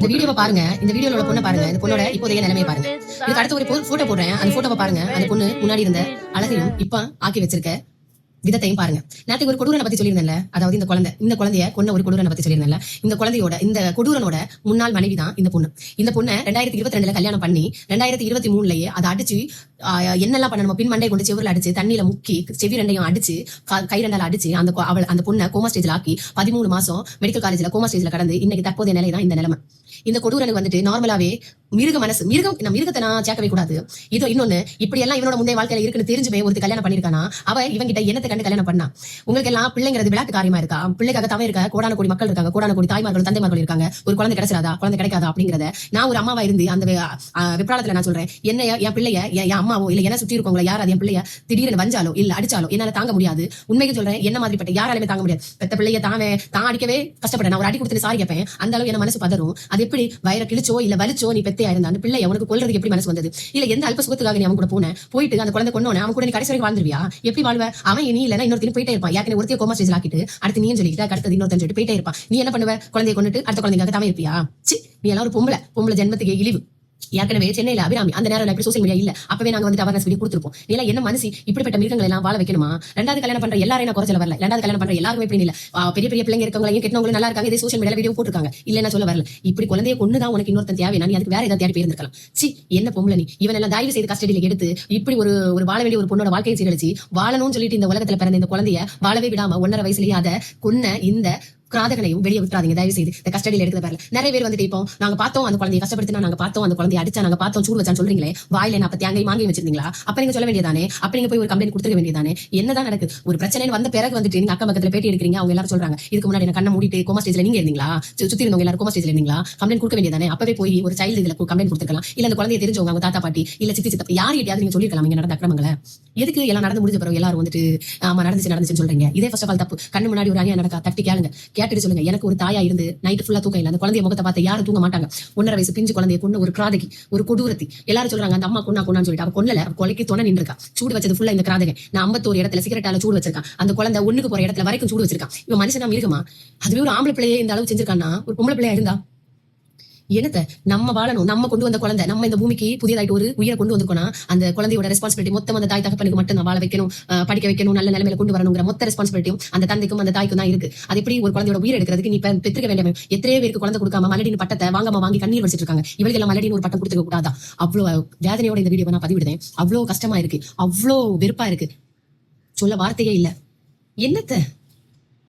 இந்த வீடியோவை பாருங்க. இந்த வீடியோல உள்ள பொண்ணை பாருங்க. இந்த பொண்ணோட இப்போதைய நிலைமையை பாருங்க. இதுக்கு அடுத்து ஒரு போட்டோ போடுறேன். அந்த போட்டோவை பாருங்க. அந்த பொண்ணு முன்னாடி இருந்த அழகையும் இப்ப ஆக்கி வச்சிருக்க விதத்தையும் பாருங்க. நேற்று ஒரு கொடூரனை பத்தி சொல்லியிருந்தேன்ல, அதாவது இந்த குழந்தைய கொன்ன ஒரு கொடூரனை பத்தி சொல்லியிருந்தேன்ல. இந்த குழந்தையோட இந்த கொடூரனோட முன்னாள் மனைவி தான் இந்த பொண்ணு. இந்த பொண்ணை 2022 கல்யாணம் பண்ணி 2023லயே அதை அடிச்சு என்னெல்லாம் பண்ண பின் மண்டை கொண்டு செவரில் அடிச்சு தண்ணியில முக்கி செவி ரெண்டையும் அடிச்சு கை ரெண்டால அடிச்சு அந்த பொண்ணை கோமா ஸ்டேஜ்ல ஆக்கி 13 மாசம் மெடிக்கல் காலேஜ்ல கோமா ஸ்டேஜ்ல கடந்து இன்னைக்கு தற்போதைய நிலை தான் இந்த நிலைமை. இந்த கொடூரனுக்கு வந்துட்டு நார்மலாவே மிருகத்தை நான் சேர்க்கவே கூடாது. இதோ இன்னொன்னு, இப்படி எல்லாம் இவனோட முந்தைய வாழ்க்கையில இருக்குன்னு தெரிஞ்சுமே ஒரு கல்யாணம் பண்ணிருக்கானா, அவ இவங்கிட்ட என்னத்தை கண்டு கல்யாணம் பண்ணா? உங்களுக்கு எல்லாம் பிள்ளைங்கிறது விளையாட்டு காரியமா இருக்கா? பிள்ளைக்காக தவிர இருக்க கோடான கோடி மக்கள் இருக்காங்க, கோடான கோடி தாய்மார்கள் தந்தைமார்கள் இருக்காங்க. ஒரு குழந்தை கிடைச்சிடாதா, குழந்தை கிடைக்காதா அப்படிங்கறத நான் ஒரு அம்மாவா இருந்து அந்த வெப்ராளத்துல நான் சொல்றேன். என்ன என் பிள்ளைய என் அம்மாவோ இல்ல என்ன சுற்றி இருக்கவங்கள யாராவது என் பிள்ளைய திடீர்னு வஞ்சாலோ இல்ல அடிச்சாலோ என்னால தாங்க முடியாது. உண்மைக்கு சொல்றேன், என்ன மாதிரிப்பட்ட யாராலுமே தாங்க முடியாது. பெத்த பிள்ளைய தான் அடிக்கவே கஷ்டப்பட்டேன். நான் ஒரு அடி கொடுத்து சாரி கேட்பேன். அந்த அளவு என்ன மனசு பதறும். அது எப்படி வயிற கிழிச்சோ இல்ல வலிச்சோ நீ பெத்தையா இருந்தா அந்த பிள்ளை அவனுக்கு கொல்றதுக்கு எப்படி மனசு வந்தது? இல்ல எந்த அல்ப சுகத்துக்காக நீ அவன் கூட போயிட்டு அந்த குழந்தை கொன்னோன்னு அவன் கூட நீ கடைசி வரைக்கும் வாழ்ந்துருவியா? எப்படி வாழ்வ? அவன் நீ இல்லைன்னா இன்னொருத்தர் போயிட்டே இருப்பான். யாருன்னு ஒருத்தைய கோமா ஸ்டேஜ்ல ஆக்கிட்டு அடுத்து நீயும் சொல்லிட்டு அடுத்தது இன்னொருத்தன் சொல்லிட்டு போயிட்டே இருப்பான். நீ என்ன பண்ணுவ? குழந்தைய கொண்டுட்டு அடுத்த குழந்தைக்காக தாமே இருப்பியா? நீ எல்லாம் ஒரு பொம்பளை ஜென்மத்துக்கு இழிவு. ஏற்கனவே சென்னையில அபிராமி அந்த நேரம் இப்படி சோசியல் மீடியா இல்ல, அப்பவே நாங்க வந்து அவேர்னஸ் வீடியோ கொடுத்துருப்போம். நீங்க என்ன மனசு இப்படிப்பட்ட மிருகங்களை எல்லாம் வாழ வைக்கணுமா? ரெண்டாவது கல்யாணம் பண்ற எல்லாரையும் நான் குறைச்சல வரல. ரெண்டாவது கல்யாணம் பண்ற எல்லாருமே இப்படி இல்ல. பெரிய பெரிய பிள்ளைங்க இருக்கவங்களையும் கெட்டவங்களும் நல்லா இருக்காங்க. இதே சோசியல் மீடியால வீடியோ போட்டுருக்காங்க. இல்ல நான் சொல்ல வரல. இப்படி குழந்தைய கொண்டுதான் உனக்கு இன்னொருத்தன் தேவை. நீ அதுக்கு வேற ஏதாவது தேடி போயிருந்திருக்கலாம். என்ன பொம்பளை நீ? இவன் எல்லாம் தயவு செய்து கஸ்டடியில எடுத்து இப்படி ஒரு வாழ வேண்டிய ஒரு பொண்ணோட வாழ்க்கையை சீரழிச்சு வாழணும்னு சொல்லிட்டு இந்த உலகத்துல பிறந்த இந்த குழந்தைய வாழவே விடாம 1.5 வயசுலயே அதை கொன்ன இந்த கிராதகனையும் வெளியே விட்டுறாதீங்க தயவு செய்து. இந்த கஸ்டடியில் எடுக்கிற பாருங்க. நிறைய பேர் வந்துட்டு இப்போ நாங்க பார்த்தோம் அந்த குழந்தைய கஷ்டப்படுத்தினா, நாங்க பார்த்தோம் அந்த குழந்தைய அடிச்சா, நாங்க பார்த்தோம் சூடு வச்சான்னு சொல்றீங்களே, வாயில நான் தேங்காய் வாங்கி வச்சிருந்தீங்களா? அப்ப நீங்க சொல்ல வேண்டியதானே? அப்ப நீங்க போய் ஒரு கம்ப்ளைண்ட் கொடுத்துக்க வேண்டியதானே? என்னதான் நடக்குது? ஒரு பிரச்சனை வந்த பிறகு வந்துட்டு நீங்க அக்கம் பக்கத்துல பேட்டி எடுக்கிறீங்க. அவங்க எல்லாரும் சொல்றாங்க இதுக்கு முன்னாடி என்ன கண்ணை மூடிட்டு கோமா ஸ்டேஜ்ல நீங்க இருந்தீங்களா? சுத்தி இருந்தவங்க எல்லாரும் கோமா ஸ்டேஜ்ல இருந்தீங்களா? கம்ப்ளைண்ட் கொடுக்க வேண்டியதானே? அப்பவே போய் ஒரு சைல்டு இதுல கம்ப்ளைண்ட் கொடுத்துக்கலாம். இல்ல அந்த குழந்தைய தெரிஞ்சவங்க அவங்க தாத்தா பாட்டி இல்ல சித்தி சித்தப்பா யார் கிட்டயாவது நீங்க சொல்லிருக்கலாம் இங்க நடந்த அக்கிரமங்களை. எதுக்கு எல்லாம் நடந்து முடிஞ்ச பிறகு எல்லாரும் வந்துட்டு ஆமா நடந்துச்சுன்னு சொல்றீங்க? இதே ஃபர்ஸ்ட் ஆஃப் ஆல் தப்பு. கண்ணு முன்னாடி ஒரு அணியா நடக்கா தட்டி கேட்டுட்டு சொல்லுங்க. எனக்கு ஒரு தாயா இருந்து நைட்டு ஃபுல்லா தூக்கம் இல்ல. அந்த குழந்தைய முகத்தை பார்த்து யாரும் தூங்க மாட்டாங்க. 1.5 வயசு பிஞ்சு குழந்தைய கொண்டு ஒரு கிராதகி, ஒரு கொடூரத்தி. எல்லாரும் சொல்றாங்க அந்த அம்மா கொன்னான்னு சொல்லிட்டு. அவ கொல்லல, கொலைக்கு துணை நின்றுக்கா. சூடு வச்சது ஃபுல்லா இந்த கிராதகை. நான் 51 இடத்துல சிகரெட்டால சூடு வச்சிருக்கான். அந்த குழந்தை ஒண்ணுக்கு போற இடத்துல வரைக்கும் சூடு வச்சிருக்கான். இவன் மனுஷனா மிருகமா? அதுவே ஒரு ஆம்பளை பிள்ளையே இந்த அளவு செஞ்சிருக்கான்னா ஒரு பொம்பளை பிள்ளையா இருந்தா என்னத்த நம்ம வாழணும். நம்ம கொண்டு வந்த குழந்தை, நம்ம இந்த பூமிக்கு புதியதாயிட்டு ஒரு உயிரை கொண்டு வந்திருக்கோம்னா அந்த குழந்தையோட ரெஸ்பான்சிபிலிட்டி மொத்தம் அந்த தாய் தகப்பனுக்கு மட்டும் வாழ வைக்கணும், படிக்க வைக்கணும், நல்ல நிலைமையில கொண்டு வரணுங்கிற மொத்த ரெஸ்பான்சிபிலிட்டியும் அந்த தந்தைக்கும் அந்த தாய்க்கும் தான் இருக்கு. அது எப்படி ஒரு குழந்தையோட உயிர் எடுக்கிறதுக்கு நீ பெற்றுக்க வேண்டிய எத்தனையோ பேருக்கு குழந்தை கொடுக்காம மலடின்னு பட்டத்தை வாங்கி கண்ணீர் வச்சிட்டு இருக்காங்க. இவங்க எல்லாம் மலடின்னு ஒரு பட்டம் கொடுத்துக்க கூடாதா? அவ்வளவு வேதனையோட இந்த வீடியோ நான் பதிவிடுதேன். அவ்வளவு கஷ்டமா இருக்கு, அவ்வளவு வெறுப்பா இருக்கு, சொல்ல வார்த்தையே இல்ல. என்னத்த